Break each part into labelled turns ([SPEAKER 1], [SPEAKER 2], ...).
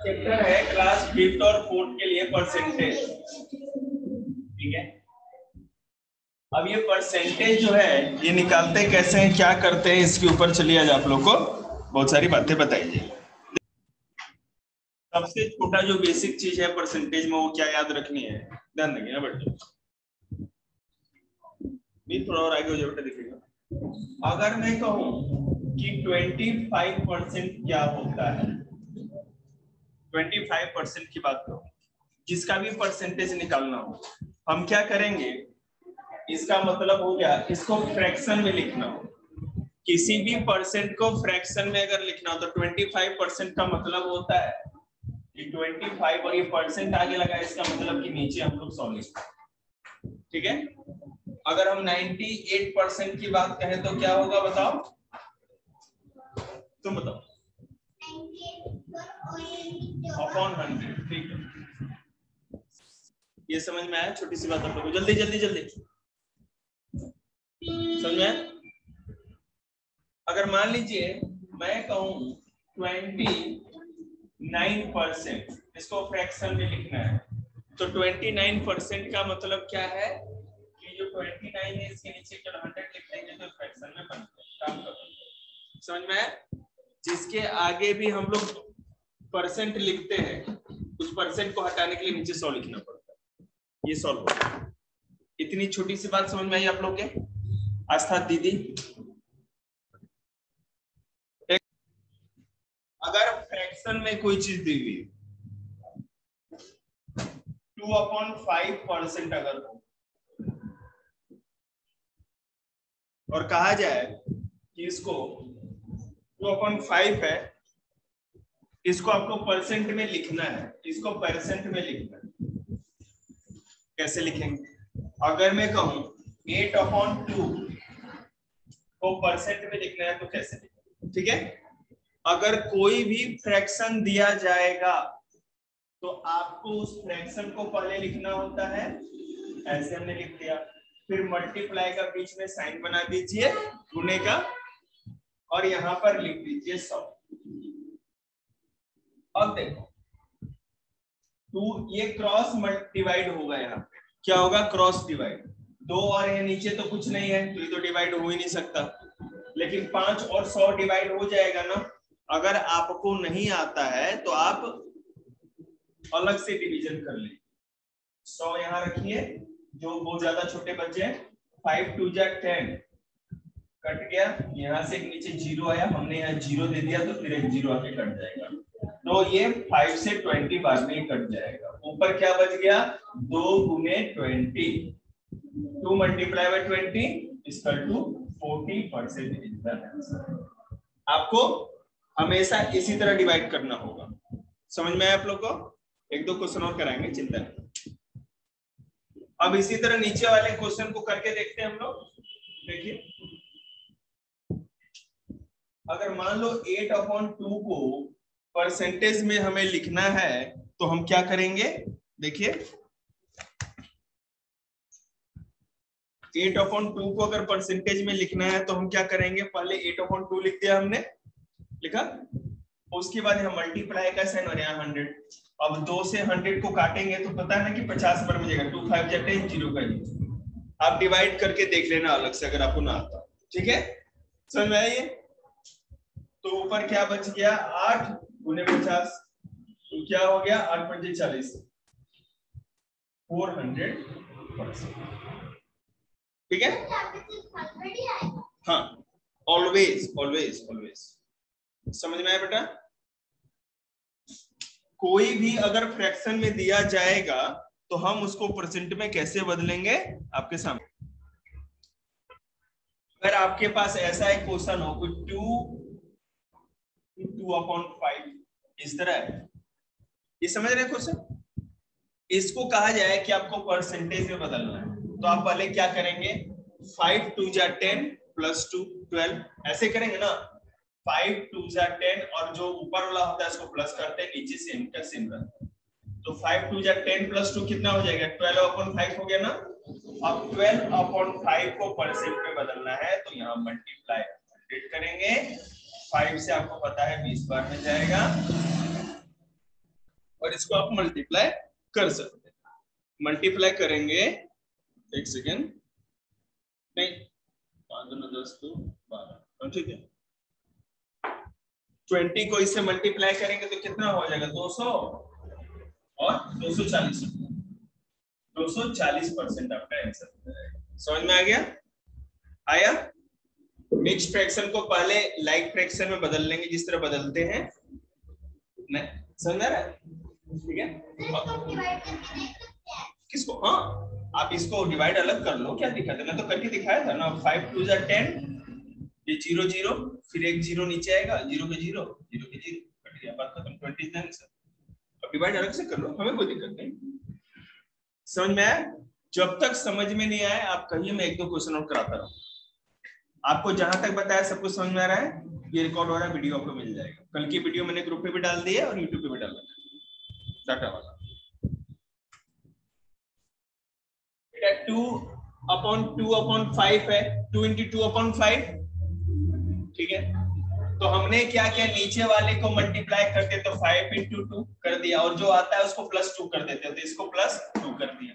[SPEAKER 1] Chapter है class 5th और 4th के लिए परसेंटेज। ठीक है, अब ये परसेंटेज जो है ये निकालते कैसे हैं, क्या करते हैं, इसके ऊपर चलिए आज आप लोग को बहुत सारी बातें बताइए। सबसे छोटा जो बेसिक चीज है परसेंटेज में वो क्या याद रखनी है, ध्यान देंगे ना बेटा। भी थोड़ा और आगे हो जाए बेटा, देखिएगा। अगर मैं कहूं कि 25% क्या होता है, 25% की बात करूं, जिसका भी परसेंटेज निकालना हो, हम क्या करेंगे, इसका मतलब हो गया इसको फ्रैक्शन में लिखना हो। किसी भी परसेंट को फ्रैक्शन में अगर लिखना हो तो 25% का मतलब होता है कि 25 और ये परसेंट आगे लगा, इसका मतलब कि नीचे हम लोग 100 लिखते। ठीक है, अगर हम 98% की बात कहें तो क्या होगा बताओ, तुम बताओ। अपॉन 100। ठीक है, ये समझ में आया? छोटी सी बात आप लोगों को, जल्दी जल्दी जल्दी समझ में आया? अगर मान लीजिए मैं कहूं 29%, इसको फ्रैक्शन में लिखना है, तो 29% का मतलब क्या है कि जो 29 है इसके नीचे केवल 100 लिख देंगे तो फ्रैक्शन में बन काम करो। समझ में आया? जिसके आगे भी हम लोग परसेंट लिखते हैं उस परसेंट को हटाने के लिए नीचे 100 लिखना पड़ता है। ये सॉल्व होगा। इतनी छोटी सी बात समझ में आई आप लोग के? आस्था दीदी, अगर फ्रैक्शन में कोई चीज दी हुई 2/5% अगर हो और कहा जाए कि इसको 2/5 है, इसको आपको परसेंट में लिखना है, इसको परसेंट में लिखना है, कैसे लिखेंगे? अगर मैं कहूं 8/2 को परसेंट में लिखना है तो कैसे लिखेंगे? ठीक है, अगर कोई भी फ्रैक्शन दिया जाएगा तो आपको उस फ्रैक्शन को पहले लिखना होता है, ऐसे हमने लिख दिया, फिर मल्टीप्लाई का बीच में साइन बना दीजिए गुने का, और यहां पर लिख दीजिए 100। अब देखो ये क्रॉस डिवाइड होगा, यहाँ पे क्या होगा, क्रॉस डिवाइड। 2 और ये नीचे तो कुछ नहीं है तो ये तो डिवाइड हो ही नहीं सकता, लेकिन 5 और 100 डिवाइड हो जाएगा ना। अगर आपको नहीं आता है तो आप अलग से डिवीजन कर ले। 100 यहाँ रखिए, जो बहुत ज्यादा छोटे बच्चे हैं, 5 2 जा 10 कट गया, यहाँ से एक नीचे 0 आया, हमने यहाँ 0 दे दिया तो फिर एक 0 आके कट जाएगा, तो ये 5 से 20 बाद में ही कट जाएगा। ऊपर क्या बच गया, 2 गुने 20, 2 multiply by 20 equal to 40% is the answer. आपको हमेशा इसी तरह डिवाइड करना होगा। समझ में आया आप लोग को? एक दो क्वेश्चन और कराएंगे, चिंता नहीं। अब इसी तरह नीचे वाले क्वेश्चन को करके देखते हैं हम लोग। देखिए, अगर मान लो 8/2 को परसेंटेज में हमें लिखना है तो हम क्या करेंगे, देखिए 8/2 को अगर परसेंटेज में लिखना है तो हम क्या करेंगे, पहले 8/2 लिख दिया हमने, लिखा, उसके बाद हम मल्टीप्लाई का साइन और यहाँ 100। अब 2 से 100 को काटेंगे तो पता है ना कि 50 पर मिलेगा, 2 5 जा 10, 0 का। आप डिवाइड करके देख लेना अलग से अगर आपको ना आता। ठीक है, समझ में आइए? तो ऊपर क्या बच गया, 8 गुने 50, तो क्या हो गया, 8 5 40, 400%। ठीक है, हाँ, ऑलवेज ऑलवेज ऑलवेज। समझ में आया बेटा? कोई भी अगर फ्रैक्शन में दिया जाएगा तो हम उसको परसेंट में कैसे बदलेंगे आपके सामने। अगर आपके पास ऐसा एक क्वेश्चन हो, कोई 2/5 इस तरह है, ये समझ रहे क्वेश्चन? इसको कहा जाए कि आपको परसेंटेज में बदलना है, तो आप पहले क्या करेंगे, 5 2 जा 10 प्लस 2 12, ऐसे करेंगे ना। 5 2 जा 10 और जो ऊपर वाला होता है इसको प्लस करते हैं, नीचे सेम का सेम रहता है। तो 5 2 जा 10 प्लस 2 कितना हो जाएगा, 12/5 हो गया ना। अब 12/5 को परसेंट में बदलना है तो यहाँ मल्टीप्लाई 100 करेंगे, 5 से आपको पता है 20 बार में जाएगा, और इसको आप मल्टीप्लाई कर सकते हैं। मल्टीप्लाई करेंगे, एक सेकेंड, नहीं 5 2 10 तो 12, ठीक है। 20 को इससे मल्टीप्लाई करेंगे तो कितना हो जाएगा, 200 और 240, 240% आपका आंसर हो जाएगा। समझ में आ गया? आया? मिक्स फ्रैक्शन को पहले लाइक फ्रैक्शन में बदल लेंगे जिस तरह बदलते हैं, नहीं समझ आ रहा है? ठीक है, किसको, हाँ आप इसको डिवाइड अलग कर लो, क्या दिक्कत है, मैं तो करके दिखाया था ना। 5 2 10, ये 0 0, फिर एक 0 नीचे आएगा, 0 के 0, 0 के 0, कट गया, बात खत्म। 20 है आंसर। अब डिवाइड अलग से कर लो, हमें कोई दिक्कत नहीं। समझ में आया? जब तक समझ में नहीं आए आप कहिए, मैं 1 2 क्वेश्चन और कराता रहूं। आपको जहां तक बताया सब कुछ समझ में आ रहा है? ये रिकॉर्ड हो रहा है, वीडियो आपको मिल जाएगा। कल की वीडियो मैंने ग्रुप पे भी डाल दी है और यूट्यूब पे भी डाल रखा है, डाटा वाला। 2/2/5 है, 2 × 2/5, ठीक है। तो हमने क्या किया, नीचे वाले को मल्टीप्लाई करते तो 5 × 2 कर दिया, और जो आता है उसको +2 कर देते, तो इसको +2 कर दिया,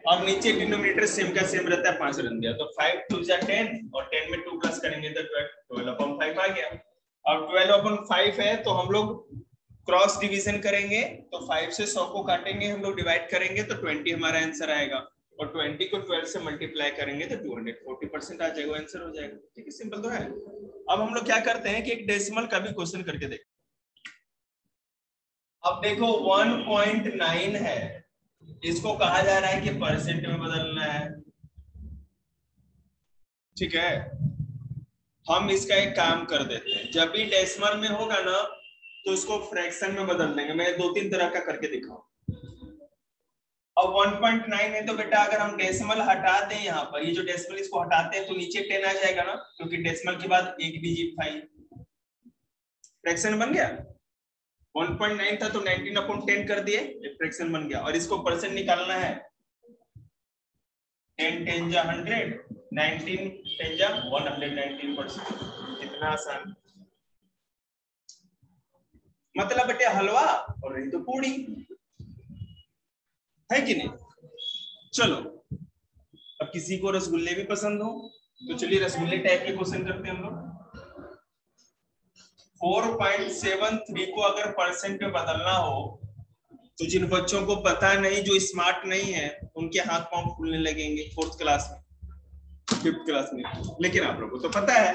[SPEAKER 1] और नीचे डिनोमिनेटर सेम का सेम रहता है, 5 रन दिया, तो 5 2 10, और 10 में 2 प्लस करेंगे तो 12/5 आ गया। अब 12/5 है तो हम लोग क्रॉस डिवीजन करेंगे, तो 5 से 100 को काटेंगे हम लोग, डिवाइड करेंगे तो 20 हमारा आंसर आएगा, और 20 को 12 से मल्टीप्लाई करेंगे तो 240% आ जाएगा, आंसर हो जाएगा। ठीक है, सिंपल तो है। अब हम लोग क्या करते हैं कि एक डेसिमल का भी क्वेश्चन करके देखते हैं। अब देखो 1.9 है, इसको कहा जा रहा है कि परसेंट में बदलना है, ठीक है। हम इसका एक काम कर देते हैं, जब भी डेसिमल में होगा ना तो इसको फ्रैक्शन में बदल देंगे। मैं 2-3 तरह का करके दिखाऊं। अब 1.9 है तो बेटा अगर हम डेसिमल हटा दें, यहाँ पर ये जो डेसिमल इसको हटाते हैं तो नीचे 10 आ जाएगा ना, क्योंकि डेसिमल के बाद एक डिजिट था, फ्रैक्शन बन गया। 1.9 था तो 19/10 कर दिए, फ्रैक्शन बन गया। और इसको परसेंट निकालना है, 10 10 जा 100, 19 10 जा 119%। कितना आसान, मतलब बेटे हलवा और नहीं तो पूड़ी, है कि नहीं। चलो, अब किसी को रसगुल्ले भी पसंद हो तो चलिए रसगुल्ले टाइप के क्वेश्चन करते हैं हम लोग। 4.73 को अगर परसेंट में बदलना हो तो जिन बच्चों को पता नहीं, जो स्मार्ट नहीं है, उनके हाथ पांव फूलने लगेंगे 4th क्लास में, 5th क्लास में, लेकिन आप लोगों को तो पता है।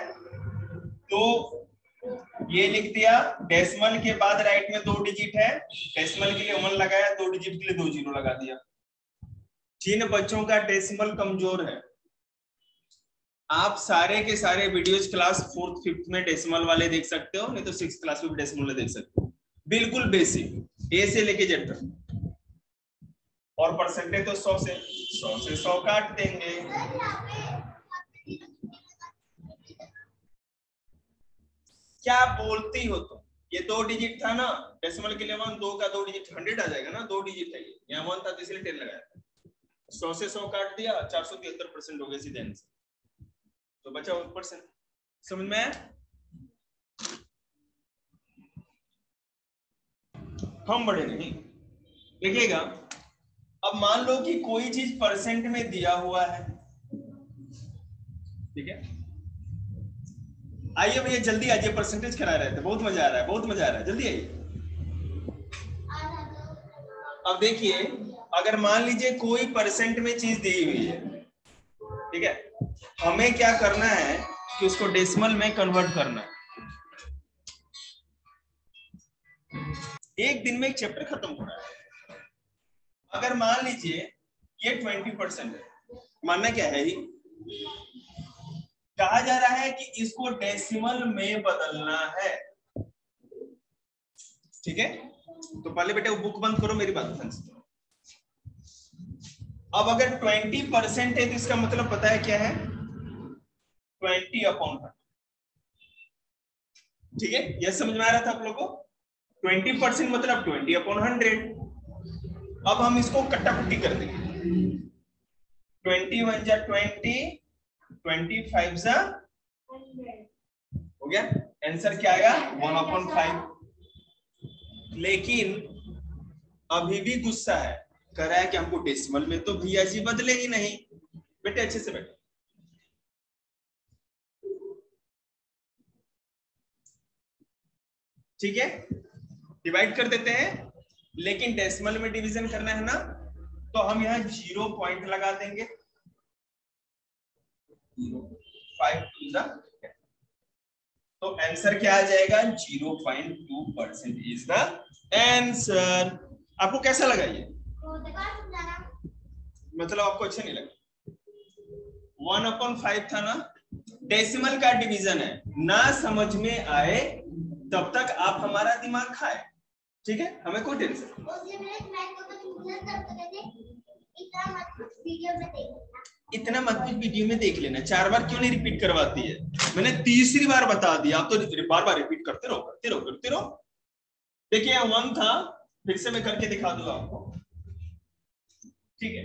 [SPEAKER 1] तो ये लिख दिया, डेसिमल के बाद राइट में 2 डिजिट है, डेसिमल के लिए 1 लगाया, 2 डिजिट के लिए 2 0 लगा दिया। जिन बच्चों का डेसिमल कमजोर है, आप सारे के सारे वीडियोज क्लास 4th 5th में डेसिमल वाले देख सकते हो, नहीं तो 6th क्लास में भी डेसिमल देख सकते हो, बिल्कुल बेसिक ए से लेके जेड तक। और परसेंटेज तो 100 से 100 काट देंगे। क्या बोलती हो तुम, ये 2 डिजिट था ना, डेसिमल के लिए 1, 2 का 2 डिजिट 100 आ जाएगा ना, 2 डिजिट है ये, यहाँ 1 था तो इसलिए 10 लगाया, 100 से 100 काट दिया, 473% हो गए सीधे आंसर, तो बचा 1%। समझ में आया? हम बड़े नहीं लिखिएगा। अब मान लो कि कोई चीज परसेंट में दिया हुआ है, ठीक है। आइए भैया जल्दी आइए, परसेंटेज करा रहे थे, बहुत मजा आ रहा है, बहुत मजा आ रहा है, जल्दी आइए। अब देखिए, अगर मान लीजिए कोई परसेंट में चीज दी हुई है, ठीक है, हमें क्या करना है कि उसको डेसिमल में कन्वर्ट करना है। एक दिन में एक चैप्टर खत्म हो रहा है। अगर मान लीजिए ये 20% है, मानना क्या है, ही कहा जा रहा है कि इसको डेसिमल में बदलना है, ठीक है। तो पहले बेटे वो बुक बंद करो, मेरी बात ध्यान से। अब अगर 20% है तो इसका मतलब पता है क्या है, 20/100, ठीक है। यह समझ में आ रहा था आप लोगों को? 20% मतलब 20/100। अब हम इसको कट्टाकुट्टी कर देंगे, 21 जा 20, 25 जा हो गया, आंसर क्या आएगा 1/5। लेकिन अभी भी गुस्सा है, कह रहा है कि हमको डेसिमल में तो भैया जी बदले ही नहीं। बेटे अच्छे से बैठो। ठीक है, डिवाइड कर देते हैं, लेकिन डेसिमल में डिवीजन करना है ना, तो हम यहाँ 0 पॉइंट लगा देंगे। 0.5 तो आंसर क्या आ जाएगा? 0.2% इज द आंसर। आपको कैसा लगा ये? मतलब आपको अच्छा नहीं लगा? 1/5 था ना, डेसिमल का डिवीजन है ना, समझ में आए तब तक आप हमारा दिमाग खाए। ठीक है, हमें कोई टेंशन इतना मत कुछ वीडियो में देख लेना। 4 बार क्यों नहीं रिपीट करवाती है? मैंने तीसरी बार बता दिया, आप तो बार बार रिपीट करते रहो करते रहो करते रहो। देखिए यहाँ 1 था, फिर से मैं करके दिखा दूंगा आपको। ठीक है,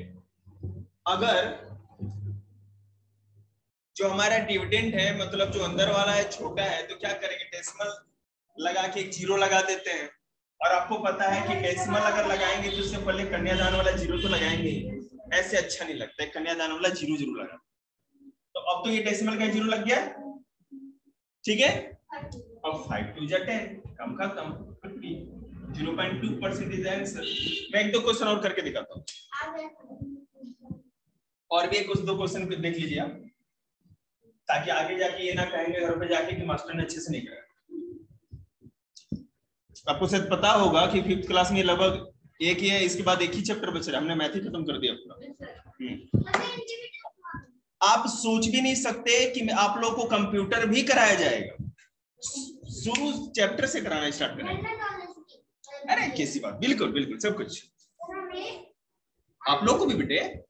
[SPEAKER 1] अगर जो हमारा डिविडेंड है, मतलब जो अंदर वाला है छोटा है, तो क्या करेंगे? डेसिमल लगा के एक 0 लगा देते हैं। और आपको पता है कि डेसिमल अगर लगाएंगे तो उससे पहले कन्यादान वाला 0 तो लगाएंगे, ऐसे अच्छा नहीं लगता है, कन्यादान वाला 0 जरूर लगा। तो अब तो ये डेसिमल का 0 लग गया। ठीक है, अब 5 2 10, कम का कम 0.2% इज आंसर। मैं एक दो क्वेश्चन और करके दिखाता हूँ, और भी कुछ दो क्वेश्चन देख लीजिए आप, ताकि आगे जाके ये ना कहेंगे घर पे जाके कि मास्टर ने अच्छे से नहीं कराया। आपको शायद पता होगा कि 5th क्लास में लगभग एक ही है, इसके बाद एक ही चैप्टर बच रहा है, हमने मैथ ही खत्म कर दिया पूरा। आप सोच भी नहीं सकते कि आप लोग को कंप्यूटर भी कराया जाएगा, शुरू चैप्टर से कराना स्टार्ट करेंगे। अरे कैसी बात, बिल्कुल बिल्कुल सब कुछ आप लोग को भी बेटे,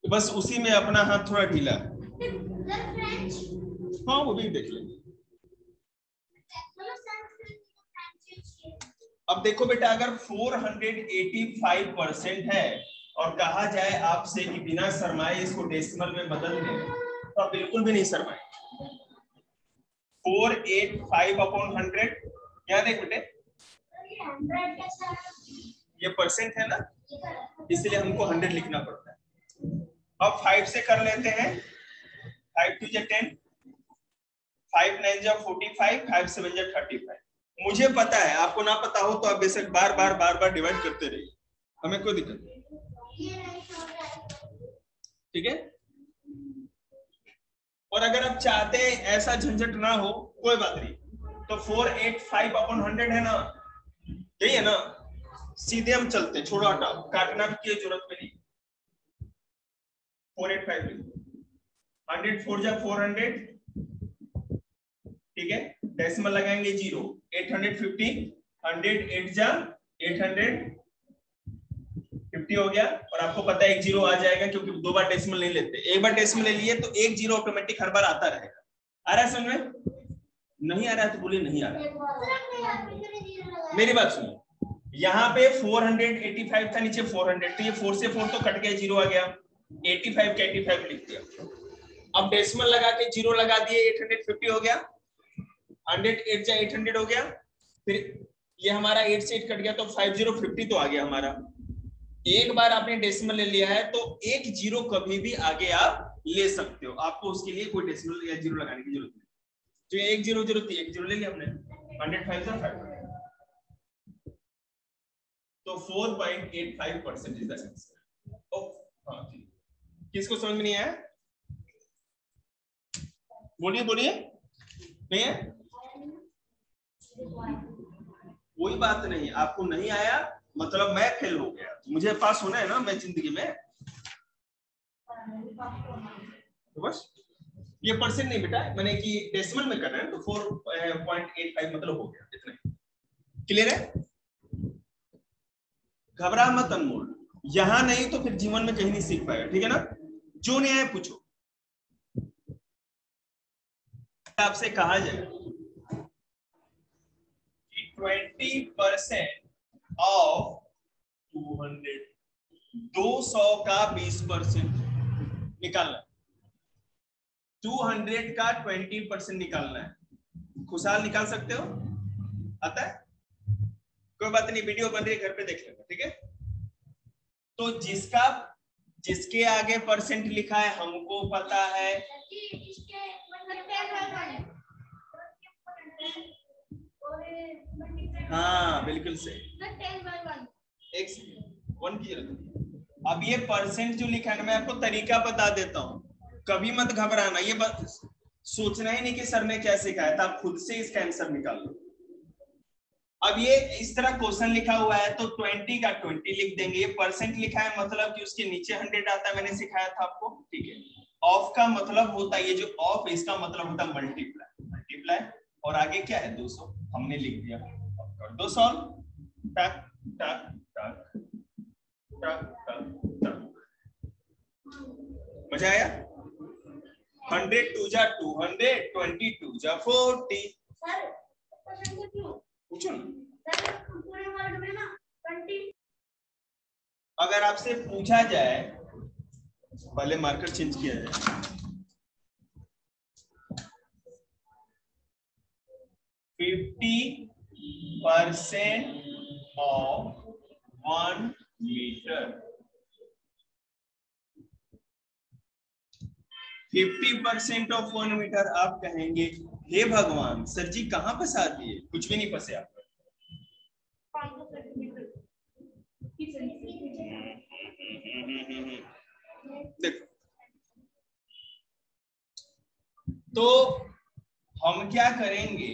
[SPEAKER 1] बस उसी में अपना हाथ थोड़ा ढीला है। हाँ वो भी देख लेंगे। अब देखो बेटा, अगर 485% है और कहा जाए आपसे कि बिना शर्माए इसको डेसिमल में बदल दें, तो आप बिल्कुल भी नहीं शर्माए। 485/100, क्या देख बेटे, ये परसेंट है ना, इसलिए हमको 100 लिखना पड़ता है। अब 5 से कर लेते हैं, 5 2 10, 5 9 45, 5 7 35। मुझे पता है, आपको ना पता हो तो आप बेशक बार बार डिवाइड करते रहिए, हमें कोई दिक्कत नहीं। ठीक है, और अगर आप चाहते हैं ऐसा झंझट ना हो, कोई बात नहीं, तो 485/100 है ना, यही है ना, सीधे हम चलते, छोड़ो हटाओ, काटना की जरूरत में नहीं। 485 100 4 जा 400, ठीक है, डेसिमल लगाएंगे 0, 850, 100 8 जा 850 हो गया। और आपको पता है एक 0 आ जाएगा, क्योंकि 2 बार डेसिमल नहीं लेते, एक बार डेसिमल ले लिए तो एक 0 ऑटोमेटिक हर बार आता रहेगा। आ रहा है समझ में? नहीं आ रहा है तो बोलिए नहीं आ रहा है। मेरी बात सुनिए, यहाँ पे 485 था, नीचे 400, तो ये 4 से 4 तो कट गया, 0 आ गया, 85 का 85 लिख दिया। अब डेसिमल लगा के 0 लगा दिए, 850 हो गया, 100 8 जा 800 हो गया, फिर ये हमारा 8 से 8 कट गया, तो 5050 तो आ गया हमारा। एक बार आपने डेसिमल ले लिया है तो एक 0 कभी भी आगे आप ले सकते हो, आपको उसके लिए कोई डेसिमल या 0 लगाने की जरूरत नहीं। तो एक 0 0 थी, एक 0 ले लिया हमने, 105 तो 4.85% इज द आंसर। किसको समझ में नहीं आया? बोलिए बोलिए, नहीं है? कोई बात नहीं, आपको नहीं आया मतलब मैं फेल हो गया, मुझे पास होना है ना मैं जिंदगी में, तो बस ये परसेंट नहीं बेटा, मैंने कि डेसिमल में करना है, तो 4.85 मतलब हो गया, इतना क्लियर है? घबरा मत अनमोल, यहां नहीं तो फिर जीवन में कहीं नहीं सीख पाएगा, ठीक है ना? जो नहीं आए पूछो। आपसे कहा जाए 20% ऑफ 200, 200 का 20% निकालना, 200 का 20% निकालना है। खुशहाल निकाल सकते हो? आता है? कोई बात नहीं, वीडियो बन रही है, घर पे देख लेना, ठीक है। तो जिसके आगे परसेंट लिखा है हमको पता है, हाँ बिल्कुल सही, 1 की जरूरत नहीं। अब ये परसेंट जो लिखा है ना, मैं आपको तरीका बता देता हूँ, कभी मत घबराना, ये सोचना ही नहीं कि सर ने क्या सिखाया था, आप खुद से इसका आंसर निकाल लो। अब ये इस तरह क्वेश्चन लिखा हुआ है तो 20 का 20 लिख देंगे, ये परसेंट लिखा है मतलब कि उसके नीचे 100 आता है, मैंने सिखाया था आपको, ठीक है। ऑफ का मतलब होता है, ये जो ऑफ इसका मतलब होता है मल्टीप्लाई, और आगे क्या है 200, हमने लिख दिया, कर दो सॉल्व, टक टक टक टक टक टक। मजा आया? 100 2 जा 200, 20 2 जा 40। पूछो ना, अगर आपसे पूछा जाए, पहले मार्कर चेंज किया जाए, 50% ऑफ 1 मीटर, 50% ऑफ 1 मीटर, आप कहेंगे हे भगवान सर जी कहां फंसा दिए, कुछ भी नहीं फंसे आप। देखो, तो हम क्या करेंगे,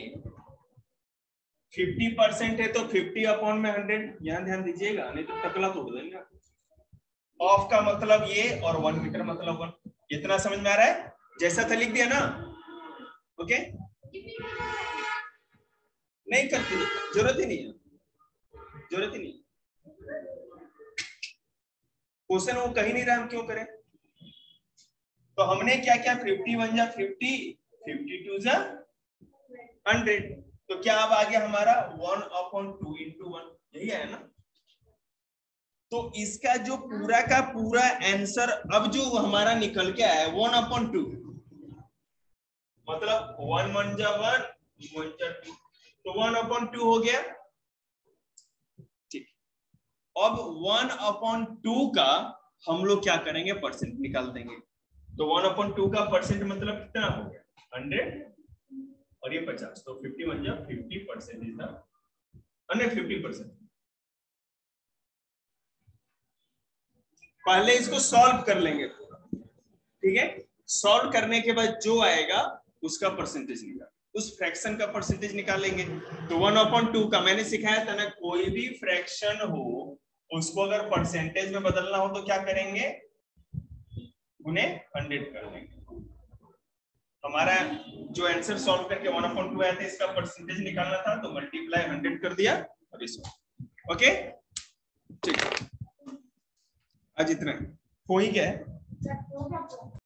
[SPEAKER 1] 50% है तो 50 अपॉन में 100, यहां ध्यान दीजिएगा नहीं तो टकला तोड़ देंगे। ऑफ का मतलब ये और 1 मीटर मतलब 1, इतना समझ में आ रहा है? जैसा था लिख दिया ना, ओके। नहीं करती, जरूरत ही नहीं है, जरूरत ही नहीं, क्वेश्चन वो कहीं नहीं रहा, हम क्यों करें। तो हमने क्या क्या, 51 जा 50, 52 जा 100, तो क्या अब आ गया हमारा 1/2 × 1, यही है ना। तो इसका जो पूरा का पूरा आंसर अब जो हमारा निकल के आया है 1/2, मतलब 1 1 जा 1, 1 जा 2, तो 1/2 हो गया, ठीक। अब 1/2 का हम लोग क्या करेंगे, परसेंट निकाल देंगे। तो 1/2 का परसेंट मतलब कितना हो गया, 100 और ये 50, तो 51 जा 50% इज द 150%। पहले इसको सॉल्व कर लेंगे, ठीक है। सॉल्व करने के बाद जो आएगा उसका परसेंटेज निकाल, उस फ्रैक्शन का परसेंटेज निकालेंगे। तो 1/2 का मैंने सिखाया था ना, कोई भी फ्रैक्शन हो उसको अगर परसेंटेज में बदलना हो तो क्या करेंगे, उन्हें 100 कर देंगे। हमारा जो आंसर सॉल्व करके 1/2 आया था, इसका परसेंटेज निकालना था तो मल्टीप्लाई 100 कर दिया और इसको, ओके ठीक। आज इतना हो ही गया है।